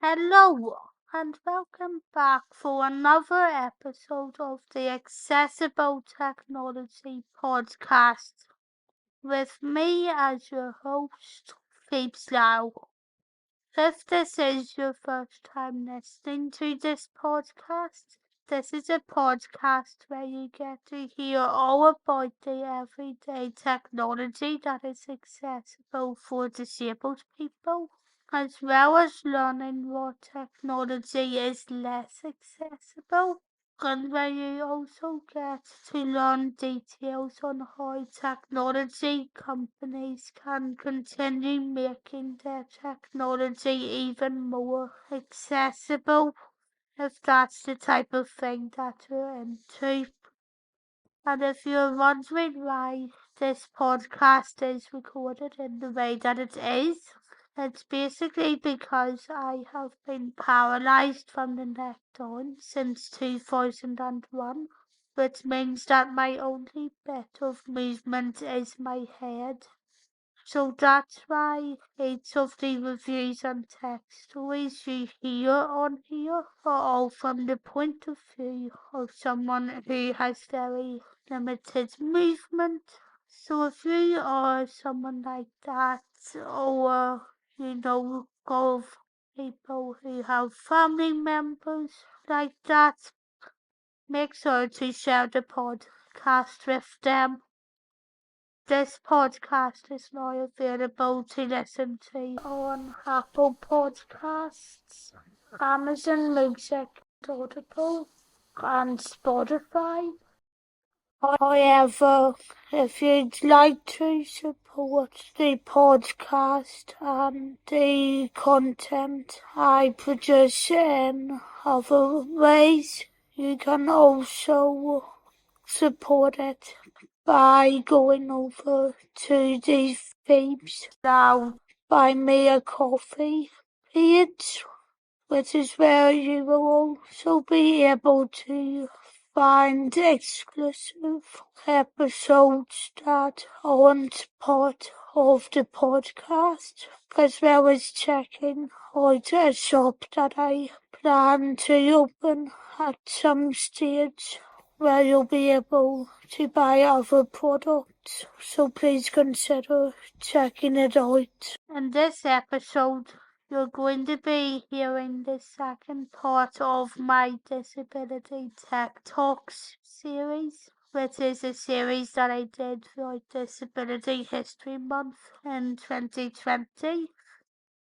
Hello and welcome back for another episode of the Accessible Technology Podcast with me as your host, Phoebes Lau. If this is your first time listening to this podcast, this is a podcast where you get to hear all about the everyday technology that is accessible for disabled people, as well as learning what technology is less accessible, and where you also get to learn details on how technology companies can continue making their technology even more accessible, if that's the type of thing that you're into. And if you're wondering why this podcast is recorded in the way that it is, it's basically because I have been paralysed from the neck down since 2001, which means that my only bit of movement is my head. So that's why each of the reviews and text stories you hear on here are all from the point of view of someone who has very limited movement. So if you are someone like that, or of people who have family members like that, make sure to share the podcast with them. This podcast is now available to listen to on Apple Podcasts, Amazon Music, Audible, and Spotify. However, if you'd like to support the podcast and the content I produce in other ways, you can also support it by going over to the Phoebes Lau Buy Me a Coffee page, which is where you will also be able to find exclusive episodes that aren't part of the podcast, as well as checking out a shop that I plan to open at some stage, where you'll be able to buy other products, so please consider checking it out. In this episode, you're going to be hearing the second part of my Disability Tech Talks series, which is a series that I did for Disability History Month in 2020.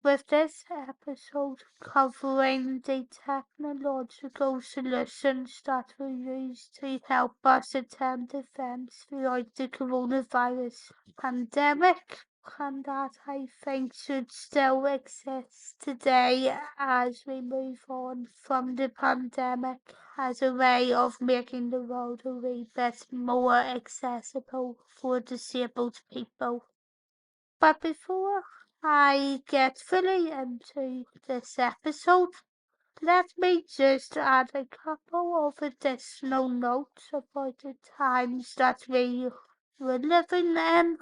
With this episode covering the technological solutions that were used to help us attend events throughout the coronavirus pandemic, and that I think should still exist today as we move on from the pandemic, as a way of making the world a wee bit more accessible for disabled people. But before I get fully into this episode, let me just add a couple of additional notes about the times that we were living in,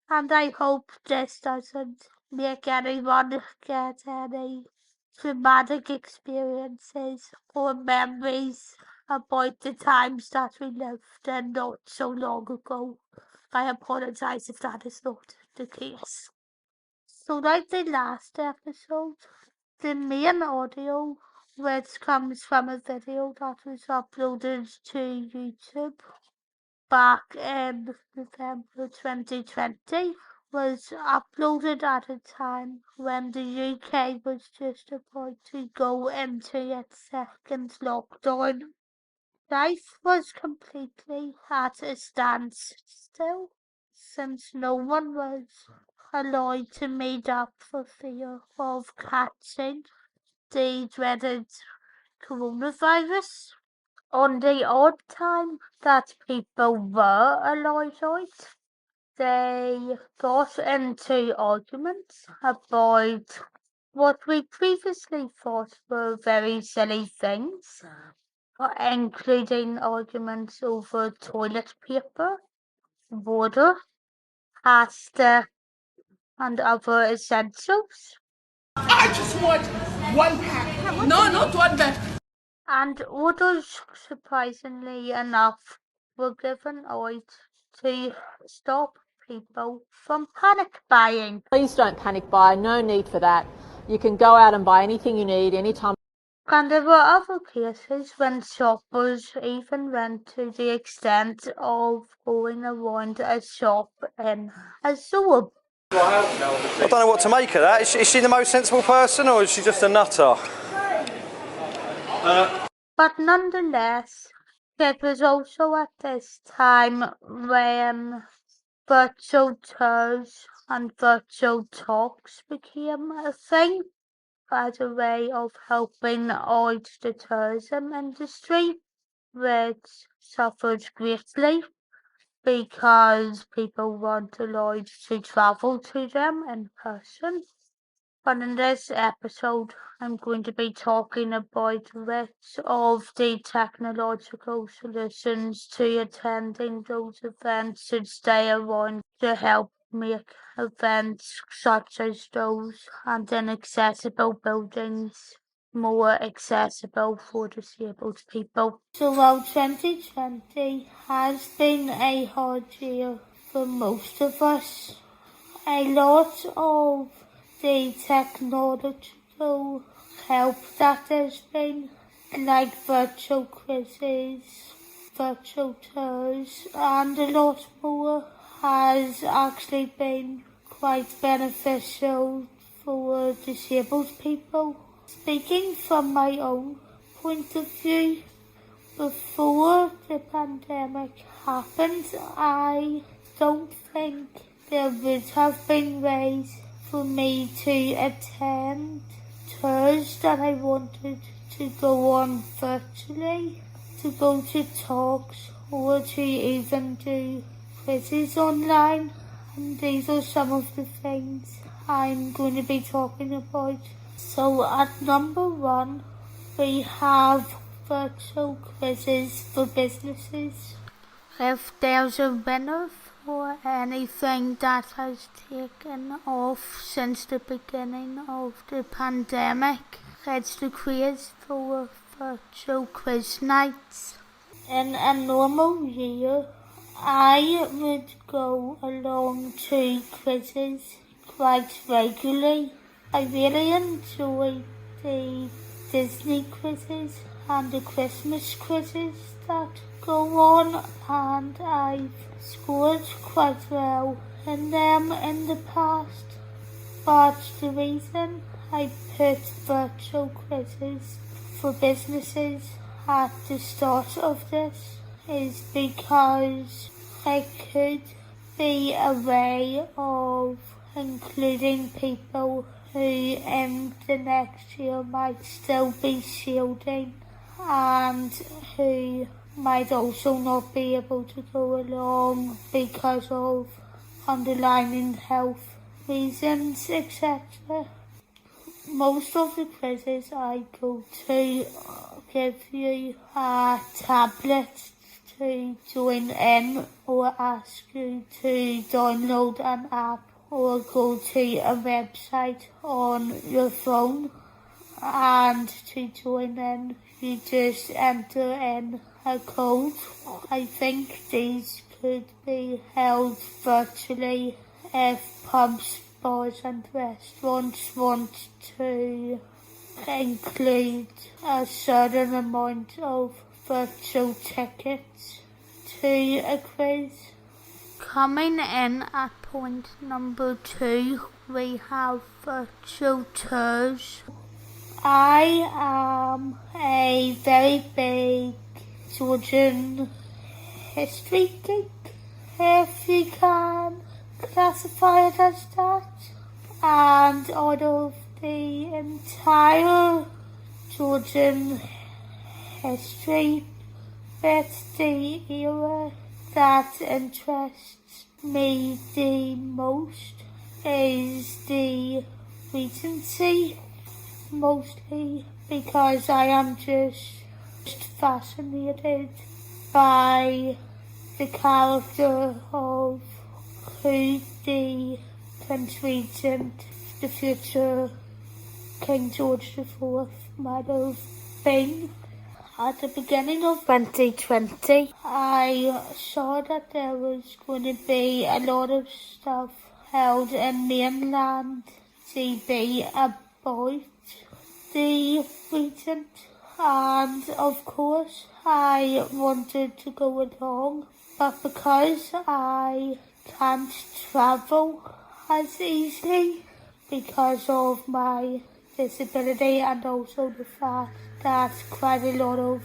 and I hope this doesn't make anyone get any traumatic experiences or memories about the times that we lived in not so long ago. I apologize if that is not the case. So like the last episode, the main audio, which comes from a video that was uploaded to YouTube back in November 2020, was uploaded at a time when the UK was just about to go into its second lockdown. Life was completely at a standstill, since no one was allowed to meet up for fear of catching the dreaded coronavirus. On the odd time that people were allowed out, they got into arguments about what we previously thought were very silly things, including arguments over toilet paper, water, pasta, and other essentials. I just want one pack. No, not one pack. And orders, surprisingly enough, were given out to stop people from panic buying. Please don't panic buy, no need for that. You can go out and buy anything you need anytime. And there were other cases when shoppers even went to the extent of going around a shop in a zoo. I don't know what to make of that. Is she the most sensible person, or is she just a nutter? But nonetheless, it was also at this time when virtual tours and virtual talks became a thing as a way of helping out the tourism industry, which suffered greatly because people weren't allowed to travel to them in person. But in this episode, I'm going to be talking about which of the technological solutions to attending those events should stay around to help make events such as those and inaccessible buildings more accessible for disabled people. So while 2020 has been a hard year for most of us, a lot of the technological help that has been, like virtual quizzes, virtual tours, and a lot more, has actually been quite beneficial for disabled people. Speaking from my own point of view, before the pandemic happened, I don't think there would have been ways for me to attend tours that I wanted to go on virtually, to go to talks, or to even do quizzes online. And these are some of the things I'm going to be talking about. So at number 1, we have virtual quizzes for businesses. If there's a winner for anything that has taken off since the beginning of the pandemic, it's the quiz for virtual quiz nights. In a normal year, I would go along to quizzes quite regularly. I really enjoy the Disney quizzes and the Christmas quizzes that go on, and I've scored quite well in them in the past. But the reason I put virtual quizzes for businesses at the start of this is because it could be a way of including people who in the next year might still be shielding and who might also not be able to go along because of underlying health reasons, etc. Most of the quizzes I go to give you a tablet to join in or ask you to download an app or go to a website on your phone, and to join in you just enter in a code. I think these could be held virtually if pubs, bars and restaurants want to include a certain amount of virtual tickets to a quiz. Coming in at point number 2, we have virtual tours. I am a very big Georgian history geek, if you can classify it as that. And out of the entire Georgian history, it's the era that interests me the most is the Regency, mostly because I am just fascinated by the character of who the Prince Regent, the future King George IV might have been. At the beginning of 2020, I saw that there was going to be a lot of stuff held in mainland GB about the regent, and of course I wanted to go along, but because I can't travel as easily because of my disability and also the fact that quite a lot of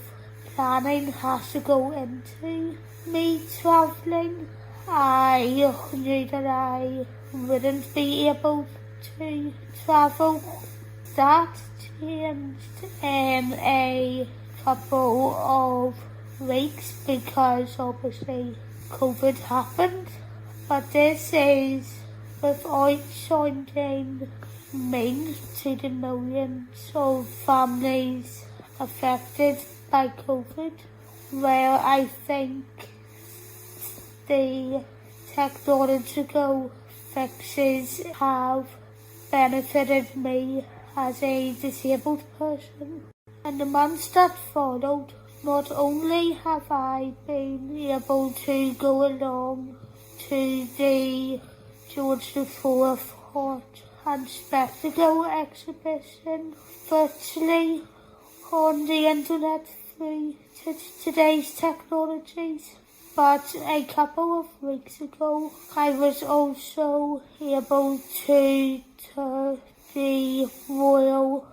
planning has to go into me travelling, I knew that I wouldn't be able to travel. That changed in a couple of weeks because obviously COVID happened, but this is without sounding mean to the millions of families affected by COVID, where I think the technological fixes have benefited me as a disabled person. In the months that followed, not only have I been able to go along to the George IV Art and Spectacle exhibition virtually on the internet through today's technologies, but a couple of weeks ago I was also able to tour the Royal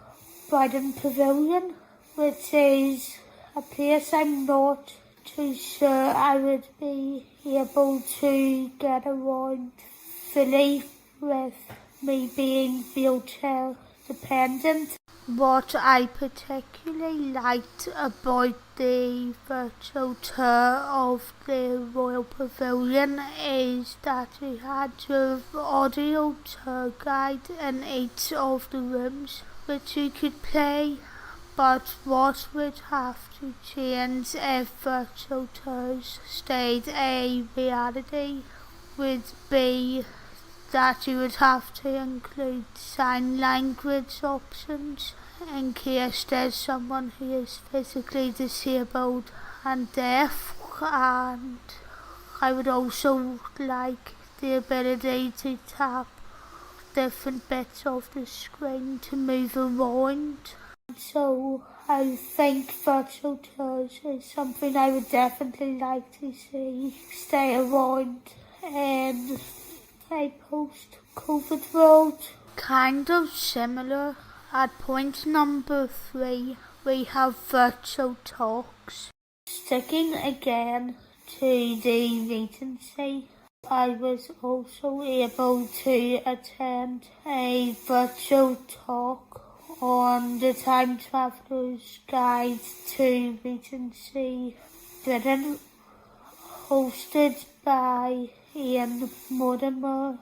Brighton Pavilion, which is a place I'm not too sure I would be able to get around fully with me being wheelchair dependent. What I particularly liked about the virtual tour of the Royal Pavilion is that we had your audio tour guide in each of the rooms which you could play, but what would have to change if virtual tours stayed a reality would be that you would have to include sign language options in case there's someone who is physically disabled and deaf, and I would also like the ability to tap different bits of the screen to move around. So I think virtual tours is something I would definitely like to see stay around in a post-COVID world. Kind of similar, at point number 3 we have virtual talks. Sticking again to the Regency, I was also able to attend a virtual talk on the Time Traveller's Guide to Regency Britain, hosted by Ian Mortimer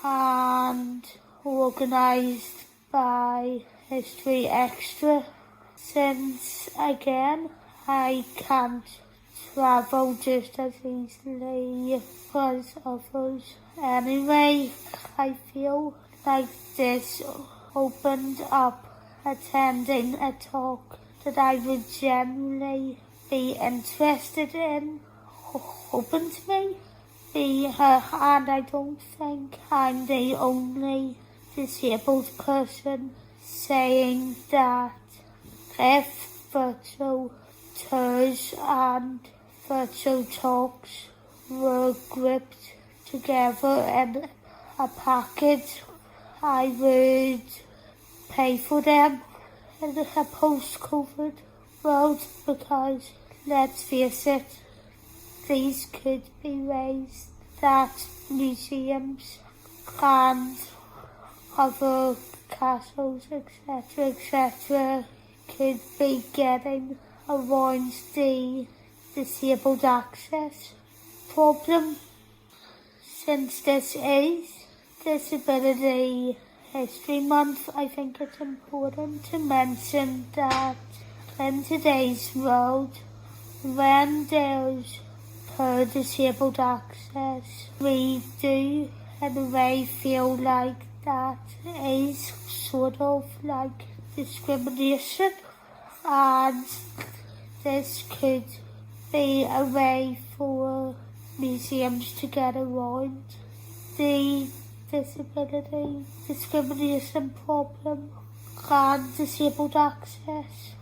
and organised by History Extra. Since again I can't travel just as easily as others anyway, I feel like this opened up attending a talk that I would generally be interested in, open to me. And I don't think I'm the only disabled person saying that if virtual tours and virtual talks were grouped together in a package, I would pay for them in a post-COVID world, because let's face it, these could be ways that museums and other castles, etc., could be getting around the disabled access problem. Since this is Disability History Month, I think it's important to mention that in today's world, when there's disabled access, we do in a way feel like that is sort of like discrimination, and this could be a way for museums to get around the disability discrimination problem and disabled access.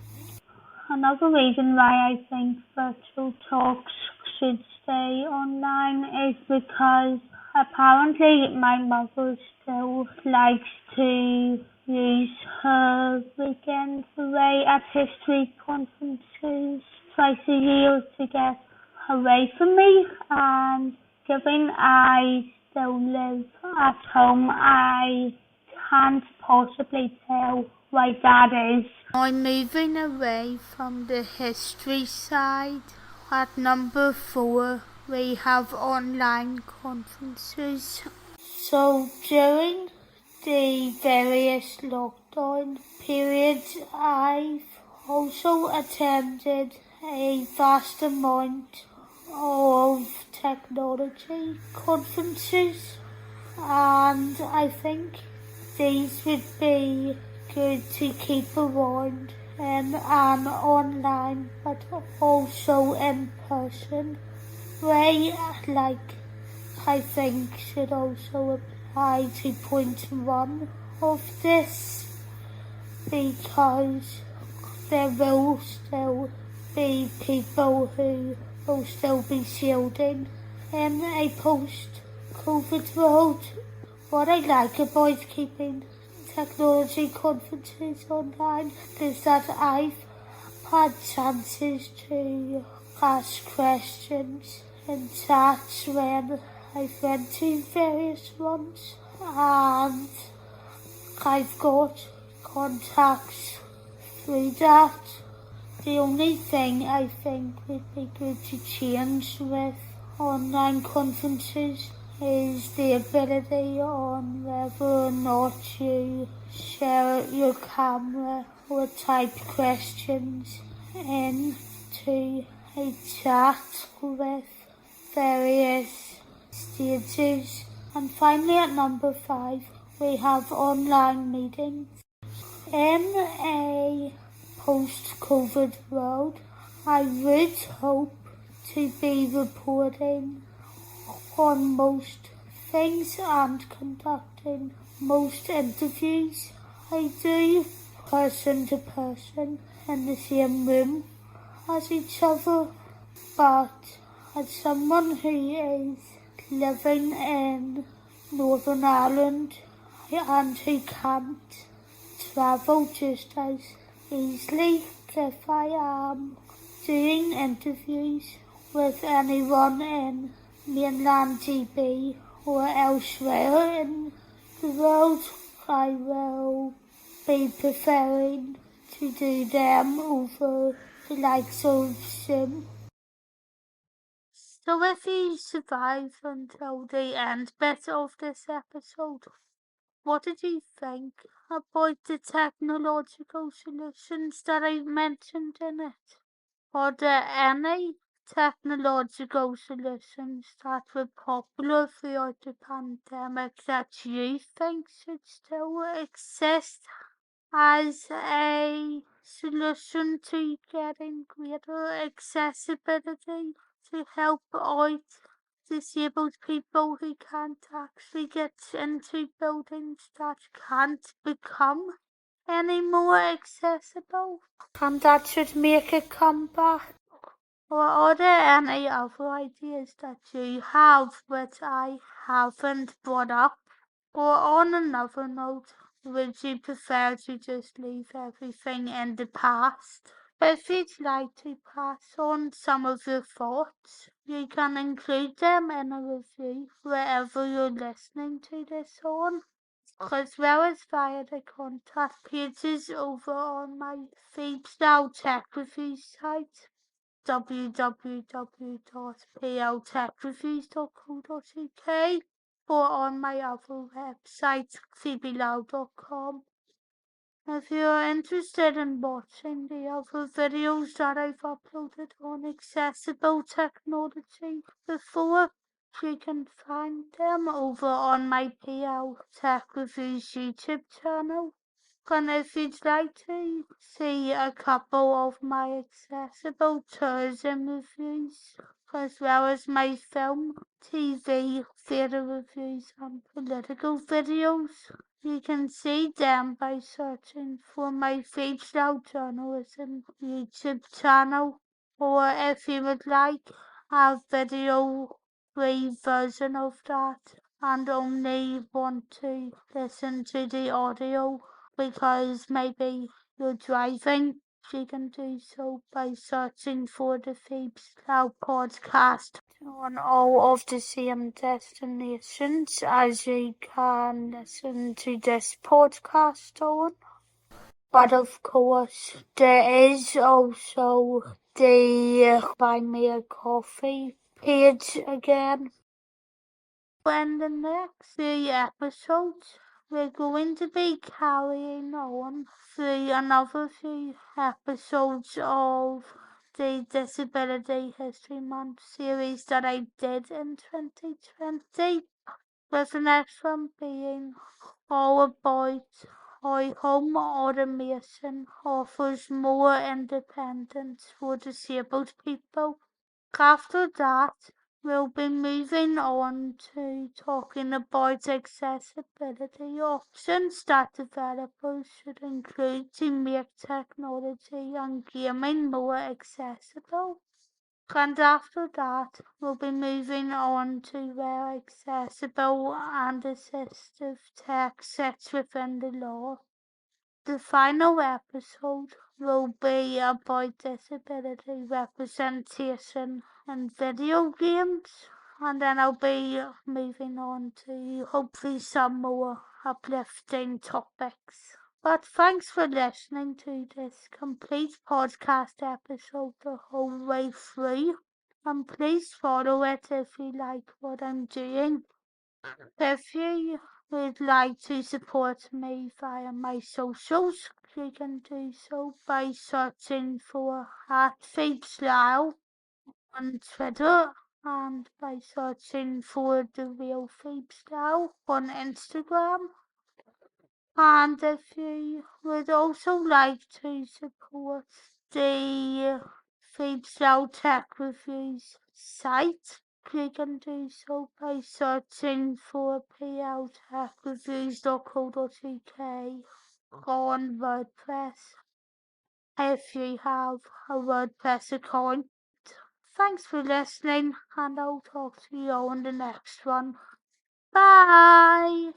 Another reason why I think virtual talks should stay online is because apparently my mother still likes to use her weekends away at history conferences twice a year to get away from me, and given I still live at home, I can't possibly tell why that is. I'm moving away from the history side. At number 4, we have online conferences. So during the various lockdown periods, I've also attended a vast amount of technology conferences, and I think these would be good to keep around in an online but also in person way. Like, I think should also apply to point 1 of this, because there will still be people who will still be shielding in a post-COVID world. What I like about keeping technology conferences online is that I've had chances to ask questions in chats when I've been to various ones, and I've got contacts through that. The only thing I think would be good to change with online conferences is the ability on whether or not you share your camera or type questions into a chat with various stages. And finally, at number 5, we have online meetings. In a post-COVID world, I would hope to be reporting on most things and conducting most interviews I do person to person in the same room as each other. But as someone who is living in Northern Ireland and who can't travel just as easily, if I am doing interviews with anyone in mainland GB or elsewhere in the world, I will be preferring to do them over the likes of Zoom. So if you survive until the end bit of this episode, what did you think about the technological solutions that I mentioned in it? Are there any technological solutions that were popular throughout the pandemic that you think should still exist as a solution to getting greater accessibility to help out disabled people who can't actually get into buildings that can't become any more accessible, and that should make a comeback? Or are there any other ideas that you have which I haven't brought up? Or on another note, would you prefer to just leave everything in the past? If you'd like to pass on some of your thoughts, you can include them in a review wherever you're listening to this on, as well as via the contact pages over on my Freestyle Tech Reviews site, www.pltechreviews.co.uk, or on my other website, phoebelow.com. If you are interested in watching the other videos that I've uploaded on accessible technology before, You can find them over on my PL Tech Reviews YouTube channel. And if you'd like to see a couple of my accessible tourism reviews, as well as my film, TV, theatre reviews and political videos, you can see them by searching for my Freestyle Journalism YouTube channel, or if you would like a video-free version of that and only want to listen to the audio because maybe you're driving, you can do so by searching for the Phoebes Cloud podcast on all of the same destinations as you can listen to this podcast on. But of course, there is also the Buy Me a Coffee page again. When the next 3 episodes, we're going to be carrying on through another few episodes of the Disability History Month series that I did in 2020, with the next one being all about how home automation offers more independence for disabled people. After that, we'll be moving on to talking about accessibility options that developers should include to make technology and gaming more accessible. And after that, we'll be moving on to where accessible and assistive tech sits within the law. The final episode will be about disability representation in video games, and then I'll be moving on to hopefully some more uplifting topics. But thanks for listening to this complete podcast episode the whole way through, and please follow it if you like what I'm doing. If you would like to support me via my socials, you can do so by searching for @FabeSlyle on Twitter and by searching for The Real FabeSlyle on Instagram. And if you would also like to support the FabeSlyle Tech Reviews site, you can do so by searching for pltechreviews.co.uk on WordPress if you have a WordPress account. Thanks for listening, and I'll talk to you on the next one. Bye!